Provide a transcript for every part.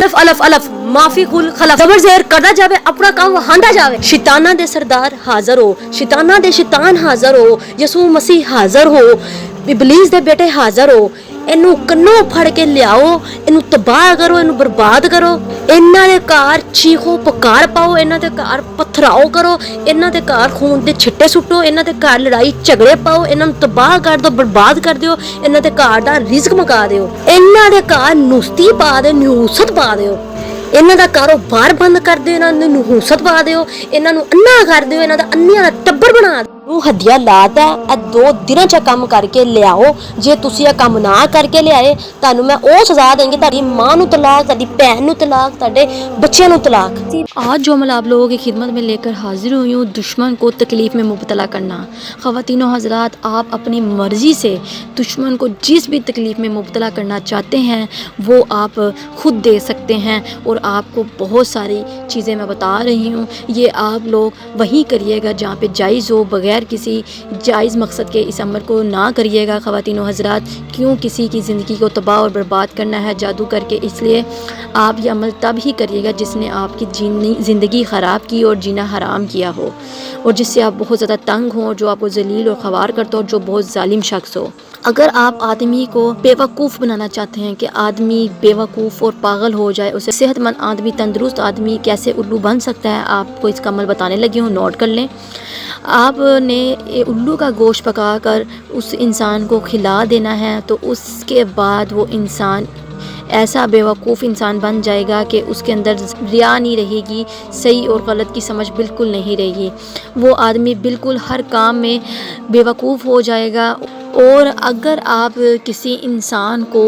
सिर्फ अलफ अलफ माफी कुल खलफ जबर ज़ेर करदा जावे अपना काम हांदा जावे। शैताना दे सरदार हाज़र हो, शैताना दे शैतान हाज़र हो, यसू मसीह हाज़र हो, इबलीस दे बेटे हाज़र हो। इनू कन्नों फड़ के लियाओ, इनू तबाह करो, इनू बर्बाद करो। इन्हां दे घर चीखो पुकार पाओ, इन्हां दे घर पथराओ करो, इन्हां दे घर खून दे छिट्टे सुट्टो, इन्हां दे घर लड़ाई झगड़े पाओ, इन्हां नू तबाह कर दो, बर्बाद कर दिओ, इन्हां दे घर दा रिज़्क मका दिओ, इन्हां दे घर नुस्ती पा दिओ, नहूसत पा दिओ, इन्हां दा कारोबार बंद कर दिओ, इन्हां नू नहूसत पा दिओ, इन्हां नू अन्ना कर दिओ, इन्हां दा अन्नियां दा टब्बर बना दिओ। हदिया लाता है 2 दिनों च काम करके लियाओ। जे तुसी काम ना करके लियाए तानू मैं ओ सजा देंगे, तारी मां नू तलाक, तारी भैन नू तलाक, ताडे बच्चों नू तलाक। आज जो अमल आप लोगों की खिदमत में लेकर हाजिर हुई हूँ, दुश्मन को तकलीफ़ में मुब्तला करना। ख़वातीनो हज़रात, आप अपनी मर्ज़ी से दुश्मन को जिस भी तकलीफ़ में मुब्तला करना चाहते हैं वो आप ख़ुद दे सकते हैं। और आपको बहुत सारी चीज़ें मैं बता रही हूँ, ये आप लोग वहीं करिएगा जहाँ पे जायज़ हो, बगैर किसी जायज़ मकसद के इस अमल को ना करिएगा। ख़वातीनो हज़रात, क्यों किसी की ज़िंदगी को तबाह और बर्बाद करना है जादू करके, इसलिए आप ये अमल तब ही करिएगा जिसने आपकी ज़िंदगी ख़राब की और जीना हराम किया हो, और जिससे आप बहुत ज़्यादा तंग हो, जो आपको ज़लील और ख़वार करता हो, जो बहुत ज़ालिम शख्स हो। अगर आप आदमी को बेवकूफ़ बनाना चाहते हैं कि आदमी बेवकूफ़ और पागल हो जाए, उसे सेहतमंद आदमी, तंदुरुस्त आदमी कैसे उल्लू बन सकता है, आपको इसका अमल बताने लगी हूँ, नोट कर लें। आपने उल्लू का गोश्त पकाकर उस इंसान को खिला देना है, तो उसके बाद वो इंसान ऐसा बेवकूफ़ इंसान बन जाएगा कि उसके अंदर रिया नहीं रहेगी, सही और गलत की समझ बिल्कुल नहीं रहेगी। वो आदमी बिल्कुल हर काम में बेवकूफ़ हो जाएगा। और अगर आप किसी इंसान को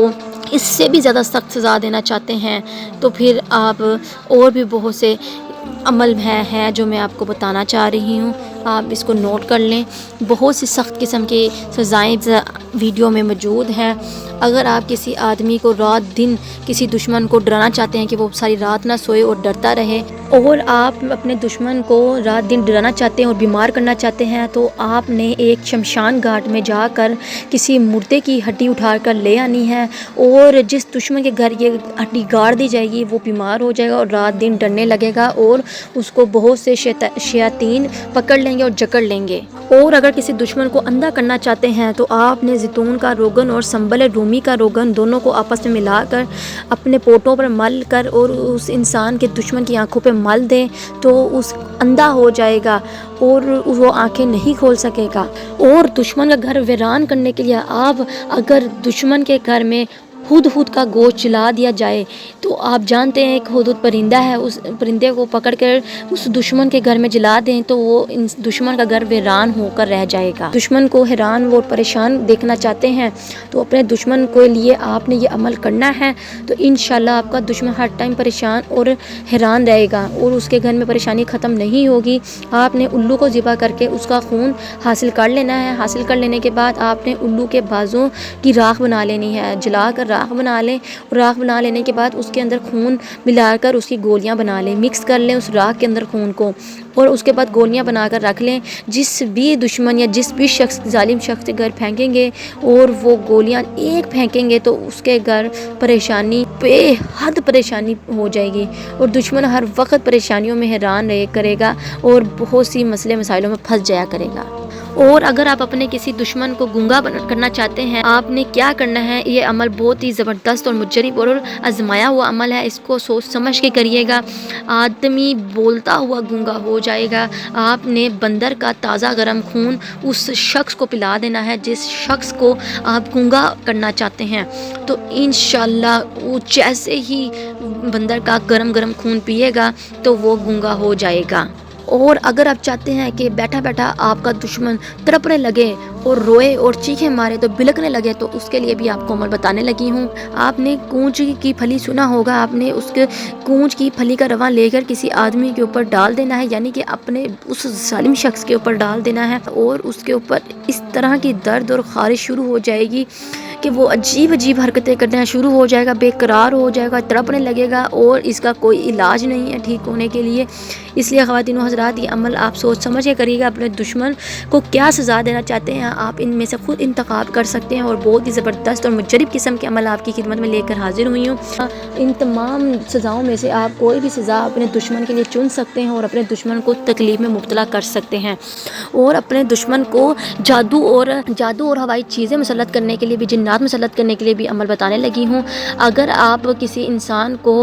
इससे भी ज़्यादा सख्त सज़ा देना चाहते हैं तो फिर आप और भी बहुत से अमल हैं जो मैं आपको बताना चाह रही हूँ, आप इसको नोट कर लें। बहुत सी सख्त किस्म की सज़ाएँ वीडियो में मौजूद हैं। अगर आप किसी आदमी को रात दिन किसी दुश्मन को डराना चाहते हैं कि वो सारी रात ना सोए और डरता रहे, और आप अपने दुश्मन को रात दिन डराना चाहते हैं और बीमार करना चाहते हैं, तो आपने एक शमशान घाट में जाकर किसी मुर्दे की हड्डी उठा कर ले आनी है, और जिस दुश्मन के घर ये हड्डी गाड़ दी जाएगी वो बीमार हो जाएगा और रात दिन डरने लगेगा, और उसको बहुत से शयातीन पकड़ लेंगे और जकड़ लेंगे। और अगर किसी दुश्मन को अंधा करना चाहते हैं तो आपने ज़ैतून का रोगन और संबल रूमी का रोगन दोनों को आपस में मिलाकर अपने पोटों पर मल कर और उस इंसान के दुश्मन की आंखों पे मल दें, तो उस अंधा हो जाएगा और वो आंखें नहीं खोल सकेगा। और दुश्मन का घर वीरान करने के लिए आप अगर दुश्मन के घर में हुदहुद का गोश्त जला दिया जाए, तो आप जानते हैं एक हुदहुद परिंदा है, उस परिंदे को पकड़कर उस दुश्मन के घर में जला दें तो वो इन दुश्मन का घर वीरान होकर रह जाएगा। दुश्मन को हैरान और परेशान देखना चाहते हैं तो अपने दुश्मन के लिए आपने ये अमल करना है, तो इंशाल्लाह आपका दुश्मन हर टाइम परेशान और हैरान रहेगा और उसके घर में परेशानी ख़त्म नहीं होगी। आपने उल्लू को ज़िबा करके उसका खून हासिल कर लेना है। हासिल कर लेने के बाद आपने उल्लू के बाजों की राख बना लेनी है, जला कर राख बना लें, और राख बना लेने के बाद उसके अंदर खून मिलाकर उसकी गोलियां बना लें, मिक्स कर लें उस राख के अंदर खून को, और उसके बाद गोलियां बनाकर रख लें। जिस भी दुश्मन या जिस भी शख्स जालिम शख्स के घर फेंकेंगे और वो गोलियां एक फेंकेंगे तो उसके घर परेशानी बेहद परेशानी हो जाएगी और दुश्मन हर वक्त परेशानियों में हैरान रह करेगा और बहुत सी मसले मसाइलों में फंस जाया करेगा। और अगर आप अपने किसी दुश्मन को गूंगा करना चाहते हैं, आपने क्या करना है, ये अमल बहुत ही ज़बरदस्त और मुजरब और आजमाया हुआ अमल है, इसको सोच समझ के करिएगा। आदमी बोलता हुआ गूंगा हो जाएगा। आपने बंदर का ताज़ा गर्म खून उस शख्स को पिला देना है जिस शख्स को आप गूंगा करना चाहते हैं, तो इंशाल्लाह वो जैसे ही बंदर का गरम गरम खून पिएगा तो वो गूंगा हो जाएगा। और अगर आप चाहते हैं कि बैठा बैठा आपका दुश्मन तड़पने लगे और रोए और चीखें मारे तो बिलकने लगे, तो उसके लिए भी आपको अमल बताने लगी हूँ। आपने कूंज की फली सुना होगा, आपने उसके कूंज की फली का रवा लेकर किसी आदमी के ऊपर डाल देना है, यानी कि अपने उस जालिम शख्स के ऊपर डाल देना है, और उसके ऊपर इस तरह की दर्द और खारिश शुरू हो जाएगी कि वो अजीब अजीब हरकतें करना शुरू हो जाएगा, बेकरार हो जाएगा, तड़पने लगेगा और इसका कोई इलाज नहीं है ठीक होने के लिए। इसलिए ख़वातीनो حضرات یہ عمل آپ سوچ سمجھ کے کریے گا. اپنے دشمن کو کیا سزا دینا چاہتے ہیں آپ ان میں سے خود انتخاب کر سکتے ہیں. اور بہت ہی زبردست اور مجرب قسم کے عمل آپ کی خدمت میں لے کر حاضر ہوئی ہوں. ان تمام سزاؤں میں سے آپ کوئی بھی سزا اپنے دشمن کے لیے چن سکتے ہیں اور اپنے دشمن کو تکلیف میں مبتلا کر سکتے ہیں. اور اپنے دشمن کو جادو اور ہوائی چیزیں مسلط کرنے کے لیے بھی، جنات مسلط کرنے کے لیے بھی عمل بتانے لگی ہوں. اگر آپ کسی انسان کو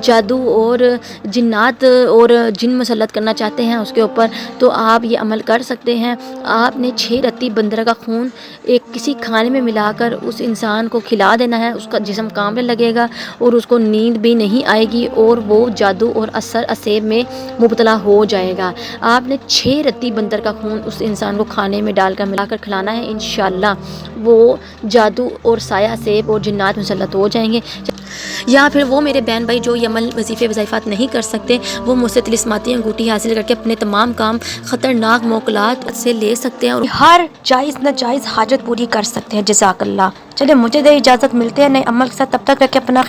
جادو اور جنات اور جن مسلط کرنا چاہتے ہیں اس کے اوپر، تو آپ یہ عمل کر سکتے ہیں. آپ نے 6 رتی بندر کا خون ایک کسی کھانے میں ملا کر اس انسان کو کھلا دینا ہے. اس کا جسم کانپنے لگے گا اور اس کو نیند بھی نہیں آئے گی اور وہ جادو اور اثر اسیب میں مبتلا ہو جائے گا. آپ نے 6 رتی بندر کا خون اس انسان کو کھانے میں ڈال کر ملا کر کھلانا ہے. انشاءاللہ وہ جادو اور سایہ اسیب اور جنات مسلط ہو جائیں گے. یا پھر وہ میرے بہن بھائی جو یہ عمل وظیفے وظائفات نہیں کر سکتے، وہ مجھ سے طلسماتی انگوٹھی حاصل کر کے اپنے تمام کام خطرناک موکلات سے لے سکتے ہیں اور ہر جائز ناجائز حاجت پوری کر سکتے ہیں. جزاک اللہ. چلے مجھے دے اجازت، ملتے ہیں نئے عمل کے ساتھ. تب تک رکھے اپنا